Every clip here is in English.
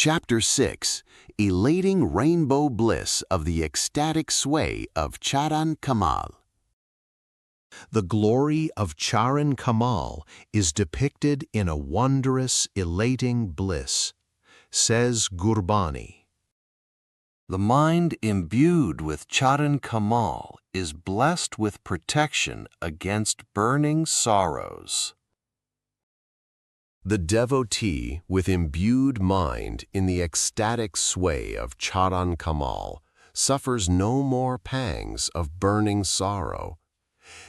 Chapter 6, Elating Rainbow Bliss of the Ecstatic Sway of Charan Kamal. The glory of Charan Kamal is depicted in a wondrous, elating bliss, says Gurbani. The mind imbued with Charan Kamal is blessed with protection against burning sorrows. The devotee with imbued mind in the ecstatic sway of Charan Kamal suffers no more pangs of burning sorrow.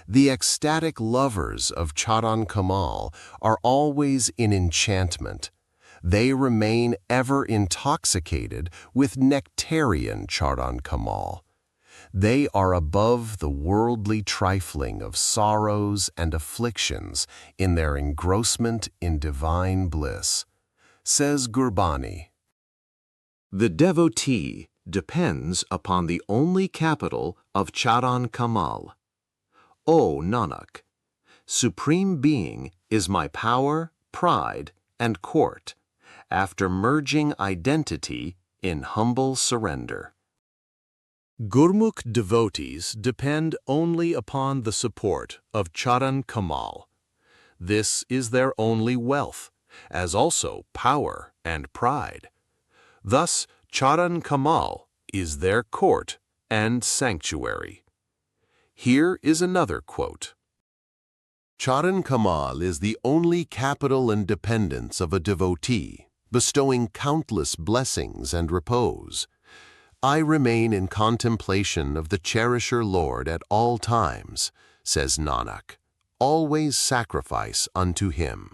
The ecstatic lovers of Charan Kamal are always in enchantment. They remain ever intoxicated with nectarian Charan Kamal. They are above the worldly trifling of sorrows and afflictions in their engrossment in divine bliss, says Gurbani. The devotee depends upon the only capital of Charan Kamal. O Nanak, Supreme Being is my power, pride, and court, after merging identity in humble surrender. Gurmukh devotees depend only upon the support of Charan Kamal. This is their only wealth, as also power and pride. Thus, Charan Kamal is their court and sanctuary. Here is another quote. Charan Kamal is the only capital and dependence of a devotee, bestowing countless blessings and repose. I remain in contemplation of the Cherisher Lord at all times, says Nanak, always sacrifice unto him.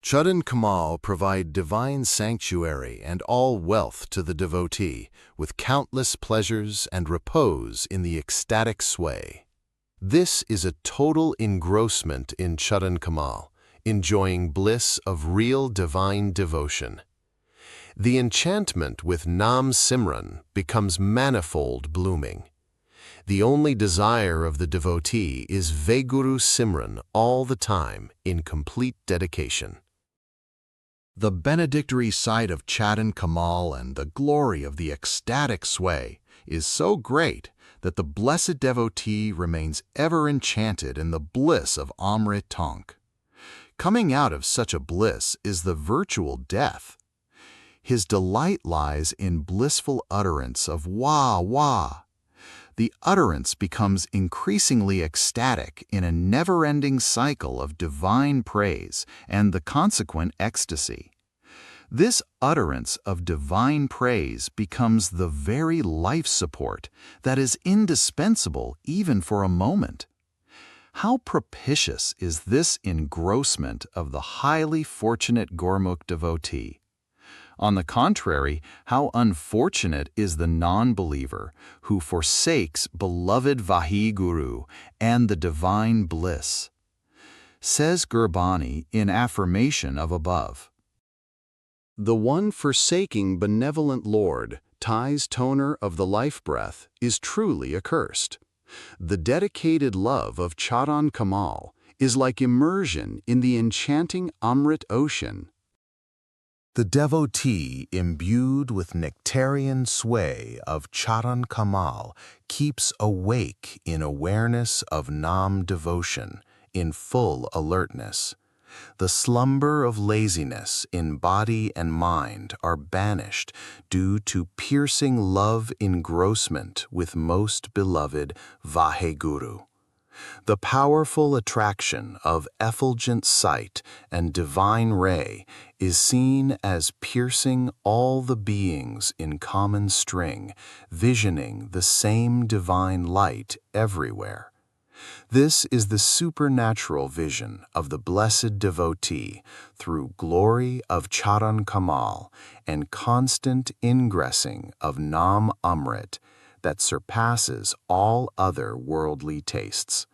Charan Kamal provide divine sanctuary and all wealth to the devotee, with countless pleasures and repose in the ecstatic sway. This is a total engrossment in Charan Kamal, enjoying bliss of real divine devotion. The enchantment with Nam Simran becomes manifold blooming. The only desire of the devotee is Veguru Simran all the time in complete dedication. The benedictory sight of Charan Kamal and the glory of the ecstatic sway is so great that the blessed devotee remains ever enchanted in the bliss of Amrit Tonk. Coming out of such a bliss is the virtual death. His delight lies in blissful utterance of Wah, Wah. The utterance becomes increasingly ecstatic in a never-ending cycle of divine praise and the consequent ecstasy. This utterance of divine praise becomes the very life support that is indispensable even for a moment. How propitious is this engrossment of the highly fortunate Gurmukh devotee! On the contrary, how unfortunate is the non-believer who forsakes beloved Vaheguru and the divine bliss. Says Gurbani in affirmation of above. The one forsaking benevolent Lord, Tai's toner of the life breath, is truly accursed. The dedicated love of Charan Kamal is like immersion in the enchanting Amrit ocean. The devotee imbued with nectarian sway of Charan Kamal keeps awake in awareness of Nam devotion, in full alertness. The slumber of laziness in body and mind are banished due to piercing love engrossment with most beloved Vaheguru. The powerful attraction of effulgent sight and divine ray is seen as piercing all the beings in common string, visioning the same divine light everywhere. This is the supernatural vision of the blessed devotee through glory of Charan Kamal and constant ingressing of Nam Amrit that surpasses all other worldly tastes.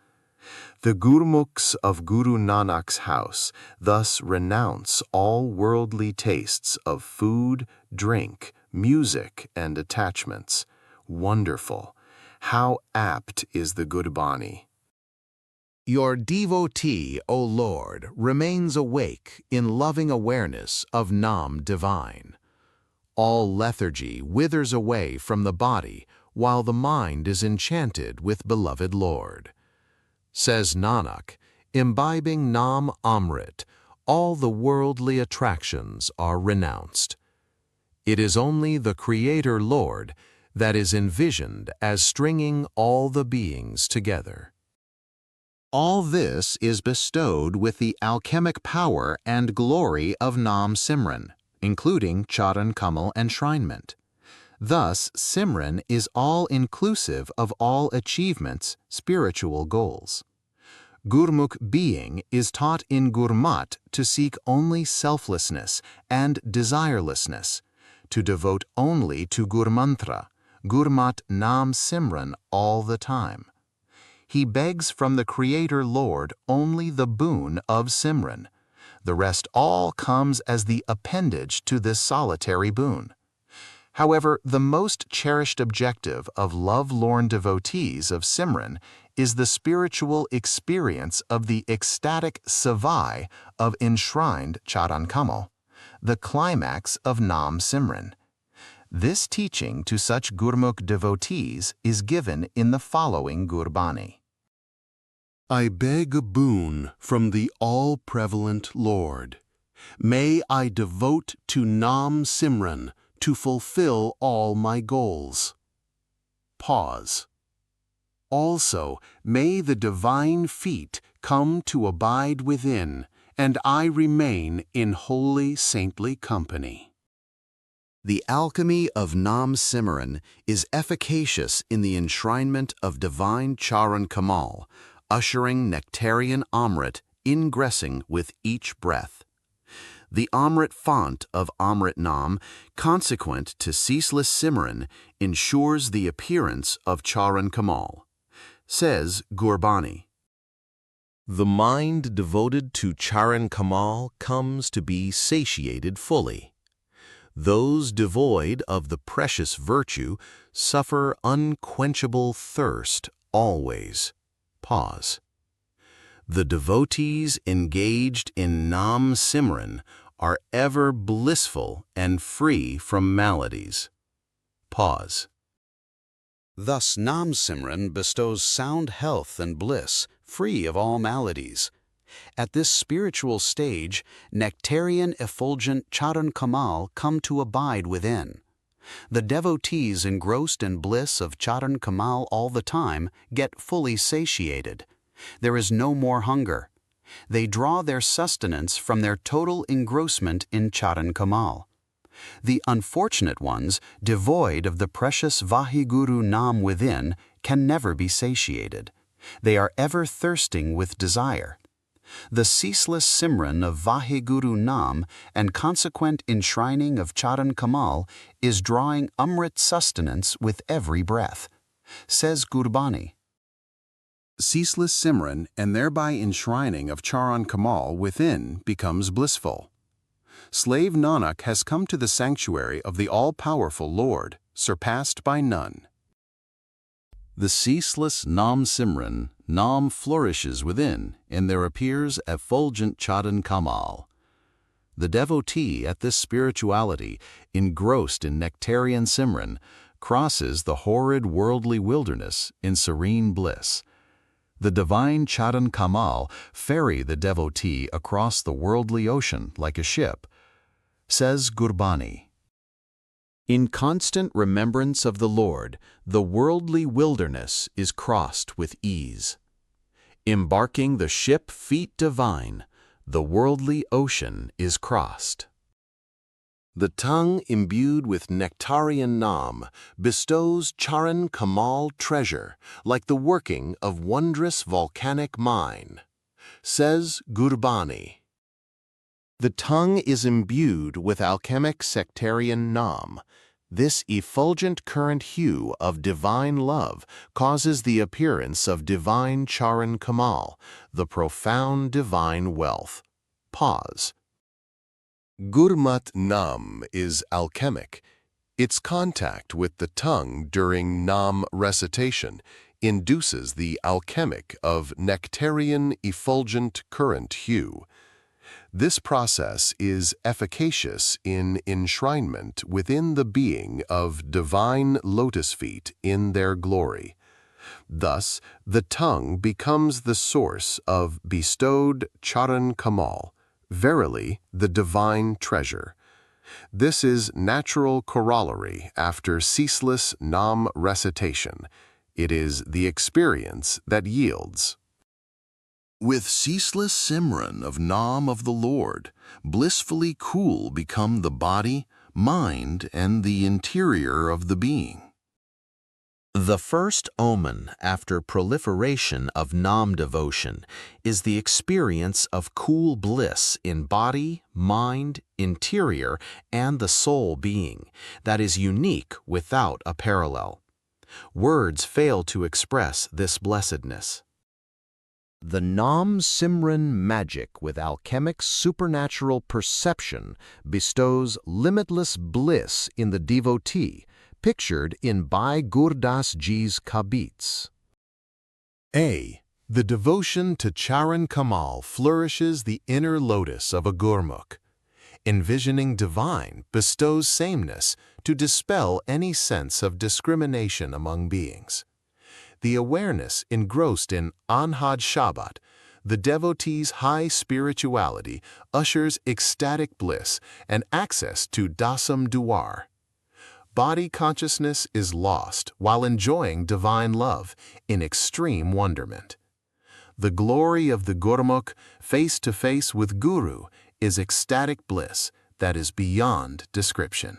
The Gurmukhs of Guru Nanak's house thus renounce all worldly tastes of food, drink, music, and attachments. Wonderful! How apt is the Gurbani! Your devotee, O Lord, remains awake in loving awareness of Nam divine. All lethargy withers away from the body while the mind is enchanted with beloved Lord. Says Nanak, imbibing Nam Amrit, all the worldly attractions are renounced. It is only the Creator Lord that is envisioned as stringing all the beings together. All this is bestowed with the alchemic power and glory of Nam Simran, including Charan Kamal enshrinement. Thus, Simran is all-inclusive of all achievements, spiritual goals. Gurmukh being is taught in Gurmat to seek only selflessness and desirelessness, to devote only to Gurmantra, Gurmat Nam Simran all the time. He begs from the Creator Lord only the boon of Simran. The rest all comes as the appendage to this solitary boon. However, the most cherished objective of love-lorn devotees of Simran is the spiritual experience of the ecstatic savai of enshrined Charan Kamal, the climax of Nam Simran. This teaching to such Gurmukh devotees is given in the following Gurbani. I beg a boon from the all-prevalent Lord. May I devote to Nam Simran to fulfill all my goals. Pause. Also, may the divine feet come to abide within, and I remain in holy saintly company. The alchemy of Nam Simran is efficacious in the enshrinement of divine Charan Kamal, ushering nectarian Amrit ingressing with each breath. The Amrit font of Amrit Nam, consequent to ceaseless Simran, ensures the appearance of Charan Kamal. Says Gurbani, the mind devoted to Charan Kamal comes to be satiated fully. Those devoid of the precious virtue suffer unquenchable thirst always. Pause. The devotees engaged in Nam Simran are ever blissful and free from maladies. Pause. Thus Nam Simran bestows sound health and bliss, free of all maladies. At this spiritual stage, nectarian effulgent Charan Kamal come to abide within. The devotees engrossed in bliss of Charan Kamal all the time get fully satiated. There is no more hunger. They draw their sustenance from their total engrossment in Charan Kamal. The unfortunate ones, devoid of the precious Vaheguru Nam within, can never be satiated. They are ever thirsting with desire. The ceaseless Simran of Vaheguru Nam and consequent enshrining of Charan Kamal is drawing Amrit sustenance with every breath. Says Gurbani, ceaseless Simran and thereby enshrining of Charan Kamal within becomes blissful. Slave Nanak has come to the sanctuary of the all-powerful Lord, surpassed by none. The ceaseless Nam Simran, Nam flourishes within, and there appears effulgent Charan Kamal. The devotee at this spirituality, engrossed in nectarian Simran, crosses the horrid worldly wilderness in serene bliss. The divine Charan Kamal ferry the devotee across the worldly ocean like a ship. Says Gurbani, in constant remembrance of the Lord, the worldly wilderness is crossed with ease. Embarking the ship feet divine, the worldly ocean is crossed. The tongue imbued with nectarian Nam bestows Charan Kamal treasure like the working of wondrous volcanic mine. Says Gurbani, the tongue is imbued with alchemic sectarian Nam. This effulgent current hue of divine love causes the appearance of divine Charan Kamal, the profound divine wealth. Pause. Gurmat Nam is alchemic. Its contact with the tongue during Nam recitation induces the alchemic of nectarian effulgent current hue. This process is efficacious in enshrinement within the being of divine lotus feet in their glory. Thus, the tongue becomes the source of bestowed Charan Kamal, verily the divine treasure. This is natural corollary after ceaseless Nam recitation. It is the experience that yields. With ceaseless Simran of Nam of the Lord, blissfully cool become the body, mind, and the interior of the being. The first omen after proliferation of Nam devotion is the experience of cool bliss in body, mind, interior, and the soul being that is unique without a parallel. Words fail to express this blessedness. The Nam Simran magic with alchemic supernatural perception bestows limitless bliss in the devotee, pictured in Bhai Gurdas Ji's Kabits. A. The devotion to Charan Kamal flourishes the inner lotus of a Gurmukh. Envisioning divine bestows sameness to dispel any sense of discrimination among beings. The awareness engrossed in Anhad Shabbat, the devotee's high spirituality, ushers ecstatic bliss and access to Dasam Duar. Body consciousness is lost while enjoying divine love in extreme wonderment. The glory of the Gurmukh face to face with Guru is ecstatic bliss that is beyond description.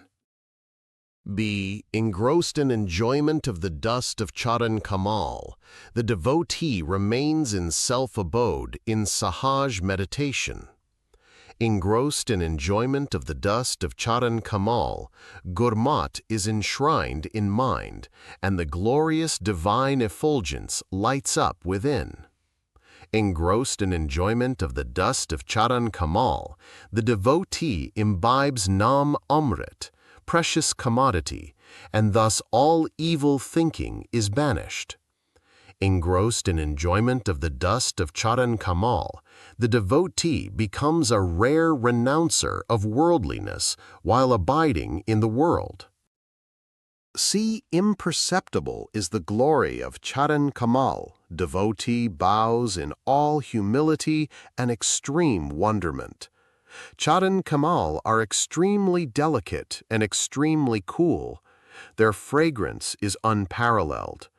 B. Engrossed in enjoyment of the dust of Charan Kamal, the devotee remains in self-abode in Sahaj meditation. Engrossed in enjoyment of the dust of Charan Kamal, Gurmat is enshrined in mind, and the glorious divine effulgence lights up within. Engrossed in enjoyment of the dust of Charan Kamal, the devotee imbibes Nam Amrit, precious commodity, and thus all evil thinking is banished. Engrossed in enjoyment of the dust of Charan Kamal, the devotee becomes a rare renouncer of worldliness while abiding in the world. See, imperceptible is the glory of Charan Kamal. Devotee bows in all humility and extreme wonderment. Charan Kamal are extremely delicate and extremely cool. Their fragrance is unparalleled.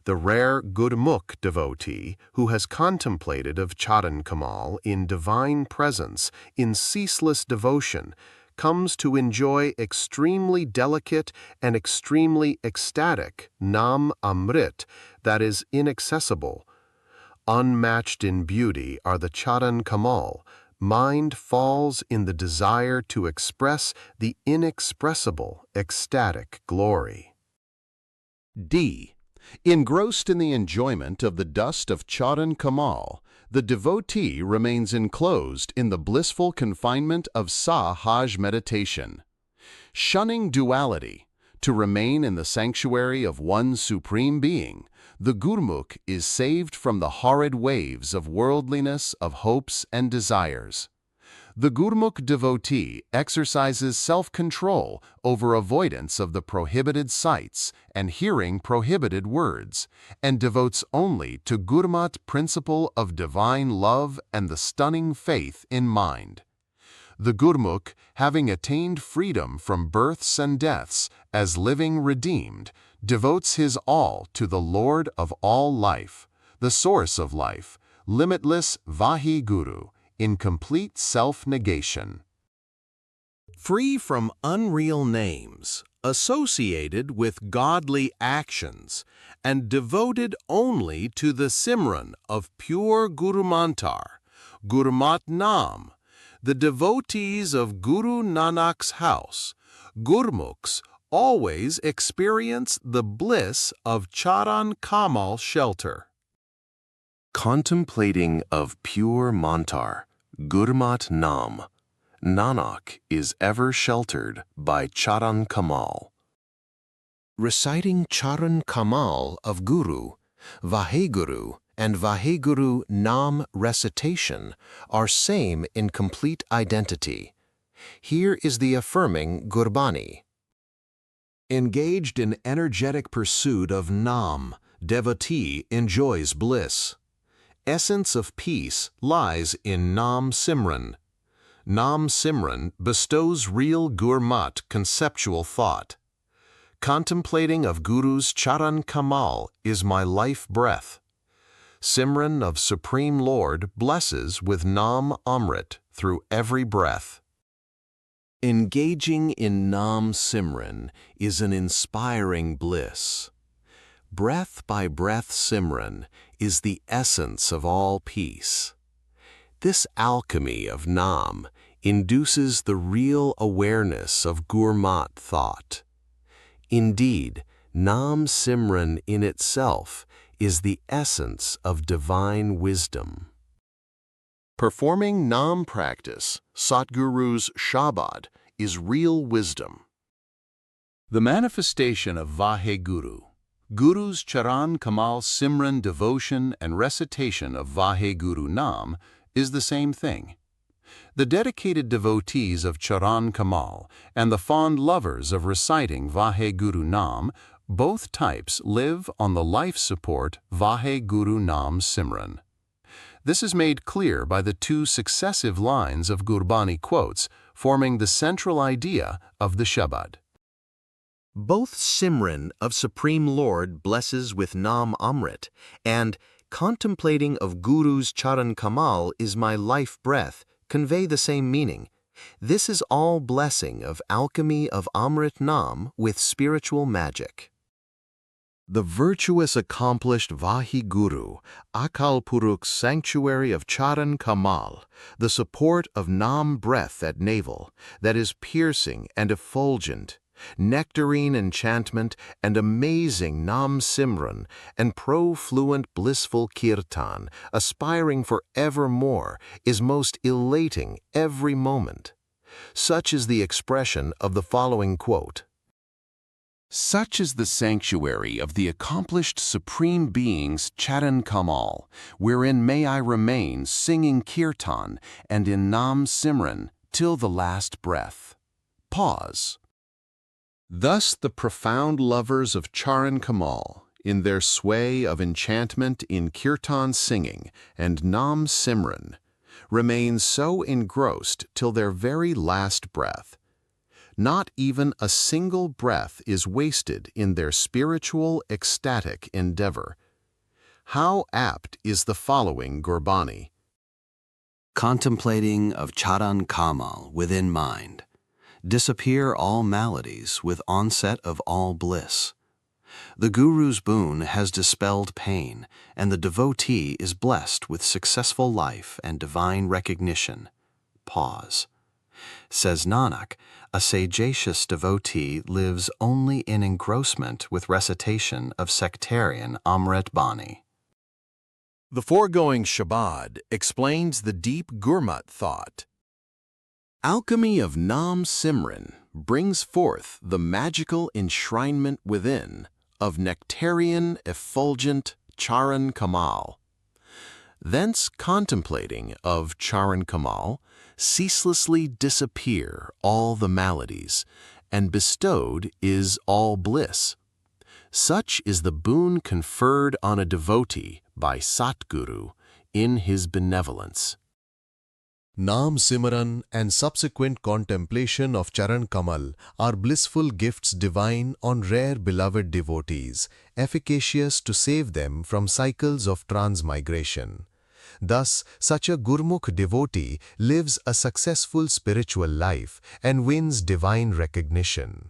The rare Gurmukh devotee who has contemplated of Charan Kamal in divine presence, in ceaseless devotion, comes to enjoy extremely delicate and extremely ecstatic Nam Amrit that is inaccessible. Unmatched in beauty are the Charan Kamal. Mind falls in the desire to express the inexpressible ecstatic glory. D. Engrossed in the enjoyment of the dust of Charan Kamal, the devotee remains enclosed in the blissful confinement of Sahaj meditation. Shunning duality, to remain in the sanctuary of one supreme being, the Gurmukh is saved from the horrid waves of worldliness, of hopes and desires. The Gurmukh devotee exercises self-control over avoidance of the prohibited sights and hearing prohibited words, and devotes only to Gurmat principle of divine love and the stunning faith in mind. The Gurmukh, having attained freedom from births and deaths as living redeemed, devotes his all to the Lord of all life, the source of life, limitless Vaheguru, in complete self-negation. Free from unreal names, associated with godly actions, and devoted only to the Simran of pure Gurumantar, Gurmat Nam, the devotees of Guru Nanak's house, Gurmukhs, always experience the bliss of Charan Kamal shelter. Contemplating of pure mantar, Gurmat Nam, Nanak is ever sheltered by Charan Kamal. Reciting Charan Kamal of Guru, Vaheguru, and Vaheguru Nam recitation are same in complete identity. Here is the affirming Gurbani. Engaged in energetic pursuit of Nam, devotee enjoys bliss. Essence of peace lies in Nam Simran. Nam Simran bestows real gurmat conceptual thought. Contemplating of Guru's Charan Kamal is my life breath. Simran of Supreme Lord blesses with Nam Amrit through every breath. Engaging in Nam Simran is an inspiring bliss. Breath by breath Simran is the essence of all peace. This alchemy of Nam induces the real awareness of gurmat thought. Indeed, Nam Simran in itself is the essence of divine wisdom. Performing Nam practice, Satguru's Shabad, is real wisdom. The manifestation of Vaheguru. Guru's Charan Kamal Simran devotion and recitation of Vaheguru Nam is the same thing. The dedicated devotees of Charan Kamal and the fond lovers of reciting Vaheguru Nam, both types live on the life support Vaheguru Nam Simran. This is made clear by the two successive lines of Gurbani quotes forming the central idea of the Shabad. Both Simran of Supreme Lord blesses with Nam Amrit and contemplating of Guru's Charan Kamal is my life breath convey the same meaning. This is all blessing of alchemy of Amrit Nam with spiritual magic. The virtuous accomplished Vaheguru, Akal Purukh's sanctuary of Charan Kamal, the support of Nam breath at navel, that is piercing and effulgent, nectarine enchantment and amazing Nam Simran and profluent blissful kirtan, aspiring for evermore, is most elating every moment. Such is the expression of the following quote. Such is the sanctuary of the accomplished Supreme Being's Charan Kamal, wherein may I remain singing kirtan and in Nam Simran till the last breath. Pause. Thus the profound lovers of Charan Kamal, in their sway of enchantment in kirtan singing and Nam Simran, remain so engrossed till their very last breath. Not even a single breath is wasted in their spiritual ecstatic endeavor. How apt is the following Gurbani. Contemplating of Charan Kamal within mind, disappear all maladies with onset of all bliss. The Guru's boon has dispelled pain, and the devotee is blessed with successful life and divine recognition. Pause. Says Nanak, a sagacious devotee lives only in engrossment with recitation of sectarian Amrit Bani. The foregoing Shabad explains the deep gurmat thought. Alchemy of Nam Simran brings forth the magical enshrinement within of nectarian effulgent Charan Kamal. Thence contemplating of Charan Kamal, ceaselessly disappear all the maladies, and bestowed is all bliss. Such is the boon conferred on a devotee by Satguru in his benevolence. Nam Simran and subsequent contemplation of Charan Kamal are blissful gifts divine on rare beloved devotees, efficacious to save them from cycles of transmigration. Thus, such a Gurmukh devotee lives a successful spiritual life and wins divine recognition.